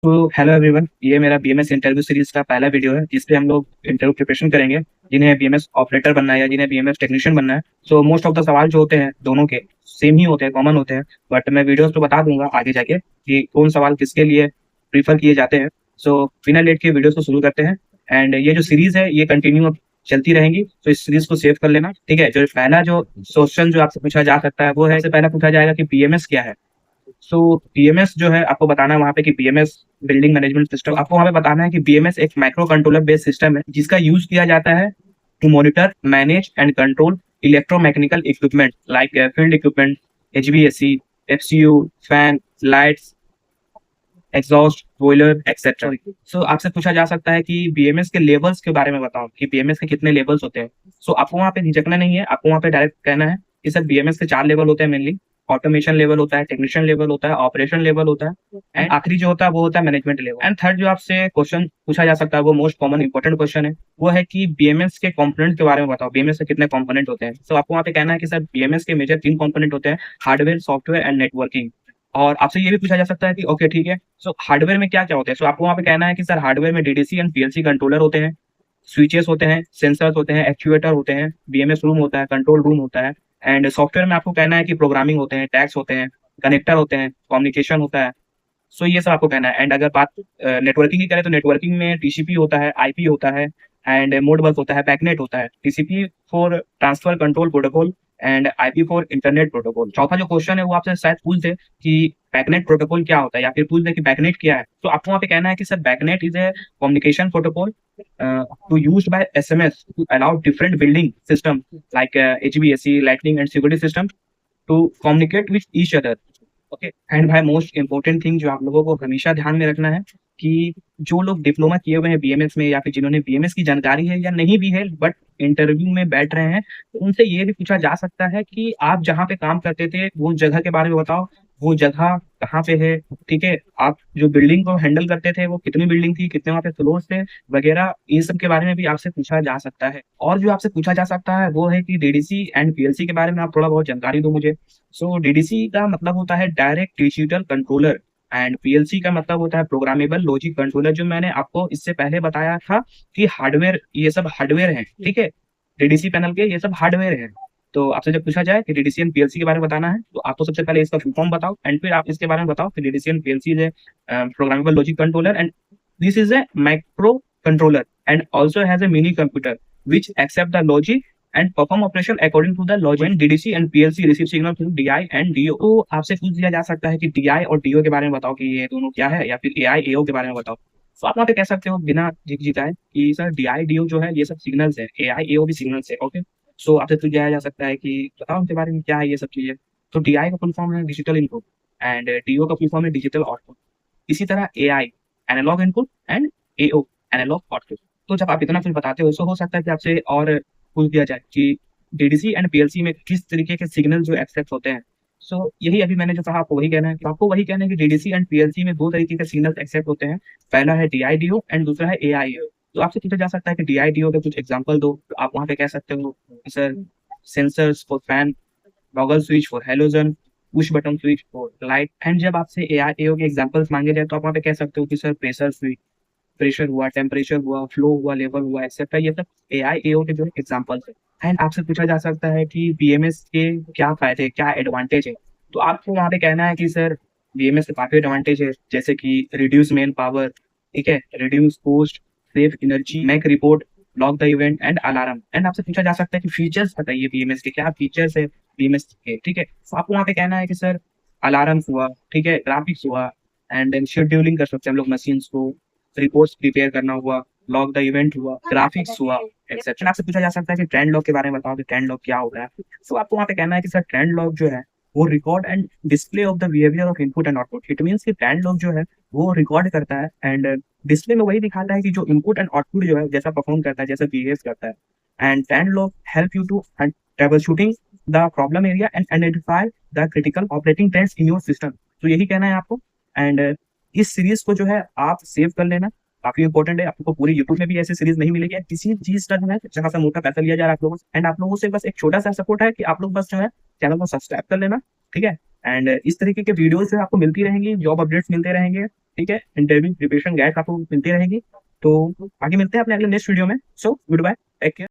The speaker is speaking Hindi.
तो हेलो एवरीवन, ये मेरा बीएमएस इंटरव्यू सीरीज का पहला वीडियो है जिसपे हम लोग इंटरव्यू प्रिपरेशन करेंगे। जिन्हें बीएमएस ऑपरेटर बनना है या जिन्हें बीएमएस टेक्नीशियन बनना है। सो मोस्ट ऑफ द सवाल जो होते हैं दोनों के सेम ही होते हैं, कॉमन होते हैं। बट मैं वीडियोस पे बता दूंगा आगे जाके कि कौन सवाल किसके लिए प्रीफर किए जाते हैं। सो बिना लेट के वीडियोस को शुरू करते हैं। एंड ये जो सीरीज है ये कंटिन्यू चलती रहेंगी, तो इस सीरीज को सेव कर लेना, ठीक है। जो पहला जो क्वेश्चन जो आपसे पूछा जा सकता है वो है, इससे पहला पूछा जाएगा कि बीएमएस क्या है। सो बीएमएस जो है आपको बताना है वहाँ पे कि बीएमएस बिल्डिंग मैनेजमेंट सिस्टम। आपको वहाँ पे बताना है कि बीएमएस एक माइक्रो कंट्रोलर बेस्ड सिस्टम है जिसका यूज किया जाता है to monitor, manage and control electromechanical equipment like field equipment, HVAC, FCU, fan, lights, exhaust, boiler etcetera. So आपसे पूछा जा सकता है कि बीएमएस के लेवल्स के बारे में बताओ कि बीएमएस के कितने लेवल्स होते हैं। सो आपको वहाँ पे झिझकना नहीं है, आपको वहाँ पे डायरेक्ट कहना है कि सर बीएमएस के 4 लेवल होते हैं मेनली। ऑटोमेशन लेवल होता है, टेक्नीशियन लेवल होता है, ऑपरेशन लेवल होता है, एंड आखिरी जो होता है वो होता है मैनेजमेंट लेवल। एंड थर्ड जो आपसे क्वेश्चन पूछा जा सकता है वो मोस्ट कॉमन इंपॉर्टेंट क्वेश्चन है, वो है कि बीएमएस के कंपोनेंट के बारे में बताओ, बीएमएस के कितने कंपोनेंट होते हैं। सो आपको वहाँ पे कहना है कि सर बीएमएस के मेजर 3 कंपोनेंट होते हैं, हार्डवेयर, सॉफ्टवेयर एंड नेटवर्किंग। और आपसे ये भी पूछा जा सकता है कि ओके ठीक है, सो हार्डवेयर में क्या क्या होते हैं। सो आपको वहाँ पे कहना है कि सर हार्डवेयर में डीडीसी एंड पीएलसी कंट्रोलर होते हैं, स्विचेस होते हैं, सेंसर्स होते हैं, एक्चुएटर होते हैं, बीएमएस रूम होता है, कंट्रोल रूम होता है। एंड सॉफ्टवेयर में आपको कहना है कि प्रोग्रामिंग होते हैं, टैग्स होते हैं, कनेक्टर होते हैं, कम्युनिकेशन होता है। सो ये सब आपको कहना है। एंड अगर बात नेटवर्किंग की करें तो नेटवर्किंग में टीसीपी होता है, आईपी होता है, एंड मोडबस होता है, बैकनेट होता है। TCP for transfer control protocol and IP for internet protocol. चौथा जो क्वेश्चन है वो आपसे शायद पूछ दे कि बैकनेट प्रोटोकॉल क्या होता है, या फिर पूछ दे कि बैकनेट क्या है। तो आपको वहाँ पे कहना है कि sir BACnet is a communication protocol to used by SMS to allow different building system like HVAC, lightning and security system to communicate with each other. Okay. And भाई मोस्ट इंपॉर्टेंट थिंग जो आप लोगों को हमेशा ध्यान में रखना है कि जो लोग डिप्लोमा किए हुए हैं बीएमएस में, या फिर जिन्होंने बीएमएस की जानकारी है या नहीं भी है बट इंटरव्यू में बैठ रहे हैं, तो उनसे ये भी पूछा जा सकता है कि आप जहाँ पे काम करते थे वो जगह के बारे में बताओ, वो जगह कहाँ पे है, ठीक है। आप जो बिल्डिंग को हैंडल करते थे वो कितनी बिल्डिंग थी, कितने वहाँ पे फ्लोर थे वगैरह, इन सब के बारे में भी आपसे पूछा जा सकता है। और जो आपसे पूछा जा सकता है वो है कि डीडीसी एंड पीएलसी के बारे में आप थोड़ा बहुत जानकारी दो मुझे। सो डीडीसी का मतलब होता है direct digital controller, and PLC का मतलब होता है प्रोग्रामेबल लॉजिक कंट्रोलर, जो मैंने आपको इससे पहले बताया था कि हार्डवेयर, ये सब हार्डवेयर है, ठीक है। डीडीसी पैनल के ये सब हार्डवेयर है। तो आपसे जब पूछा जाए कि डीडीसी एंड पीएलसी के बारे में बताना है तो आपको सबसे पहले इसका फुल फॉर्म बताओ, एंड फिर आप इसके बारे में बताओ कि DDC and PLC is a programmable logic controller, and this is a micro controller and also has a mini computer which accept the logic and perform operation according to the logic when DDC and PLC receive signal through DI and DO। तो आपसे पूछ दिया जा सकता है कि DI और DO के बारे में बताओ कि ये दोनों क्या है, या फिर AI AO के बारे में बताओ। तो आप वहाँ पे कह सकते हो बिना झिझकाए कि सर DI DO जो है ये सब सिग्नल्स है, AI AO भी सिग्नल्स है। ओके। सो आपसे पूछ दिया जा सकता है कि बताओ उनके बारे में क्या है ये सब चीजें। तो DI का फुल फॉर्म है डिजिटल इनपुट, एंड DO का फुल फॉर्म है डिजिटल आउटपुट। इसी तरह AI analogue input and AO analogue output. तो जब आप इतना कुछ बताते हो तो हो सकता है कि आपसे और पूछ दिया जाए कि डीडीसी एंड पीएलसी में किस तरीके के सिग्नल जो एक्सेप्ट होते हैं। सो यही अभी मैंने जो कहा आपको वही कहना है, तो आपको वही कहना है कि डीडीसी एंड पीएलसी में 2 तरीके के सिग्नल एक्सेप्ट होते हैं। पहला है डीआईडीओ एंड दूसरा है एआईओ। तो आपसे पूछा जा सकता है कि डीआईडीओ के कुछ एग्जांपल दो, तो आप वहाँ पे कह सकते हो कि sir sensors for fan, toggle switch for halogen, push button switch for light. And जब आपसे एआईओ के एग्जांपल्स मांगे जाए तो आप वहाँ पे कह सकते हो कि सर प्रेशर स्विच, प्रेशर हुआ, टेम्परेचर हुआ, फ्लो हुआ, लेवल हुआ, एक्सेट्रा। ये सब एआई एओ के जो एग्जांपल्स है। एंड आपसे पूछा जा सकता है कि बीएमएस के क्या फायदे, क्या एडवांटेज है। तो आपको वहाँ पे कहना है कि सर बीएमएस के काफी एडवांटेज है, जैसे कि रिड्यूस मेन पावर, ठीक है, reduce cost, save energy, make report, log the event and alarm. And आपसे पूछा जा सकता है कि फीचर्स बताइए बीएमएस के, क्या फीचर्स है बीएमएस के, ठीक है। तो आपको वहाँ पे कहना है कि सर अलार्म हुआ, ठीक है, ग्राफिक्स हुआ, एंड शेड्यूलिंग कर सकते हैं हम लोग मशीन्स को, रिपोर्ट्स प्रिपेयर करना हुआ, लॉग द इवेंट हुआ, ग्राफिक्स हुआ, एक्सेप्शन। आपसे पूछा जा सकता है कि ट्रेंड लॉग के बारे में बताओ कि ट्रेंड लॉग क्या होता है। तो आपको वहाँ पे कहना है कि सर ट्रेंड लॉग जो है वो record and display of the behaviour of input and output. It means कि ट्रेंड लॉग जो है वो रिकॉर्ड करता है एंड डिस्प्ले में वही दिखाता है कि जो इनपुट एंड आउटपुट जो है जैसा परफॉर्म करता है, जैसा बिहेव करता है। And trend log help you to troubleshooting the problem area and identify the critical operating trends in your system. तो यही कहना है आपको। एंड इस सीरीज को जो है आप सेव कर लेना, काफी इंपॉर्टेंट है। आपको पूरी यूट्यूब में भी ऐसी सीरीज नहीं मिलेगी किसी चीज का जो है जहां से मोटा पैसा लिया जा रहा है आप लोगों से। एंड आप लोगों से बस एक छोटा सा सपोर्ट है कि आप लोग बस जो है चैनल को सब्सक्राइब कर लेना, ठीक है। एंड इस तरीके के वीडियोस जो है आपको मिलती रहेंगी, जॉब अपडेट्स मिलते रहेंगे, ठीक है, इंटरव्यू प्रिपरेशन गाइड आपको मिलती रहेगी। तो आगे मिलते हैं अपने अगले नेक्स्ट वीडियो में। So goodbye, take care.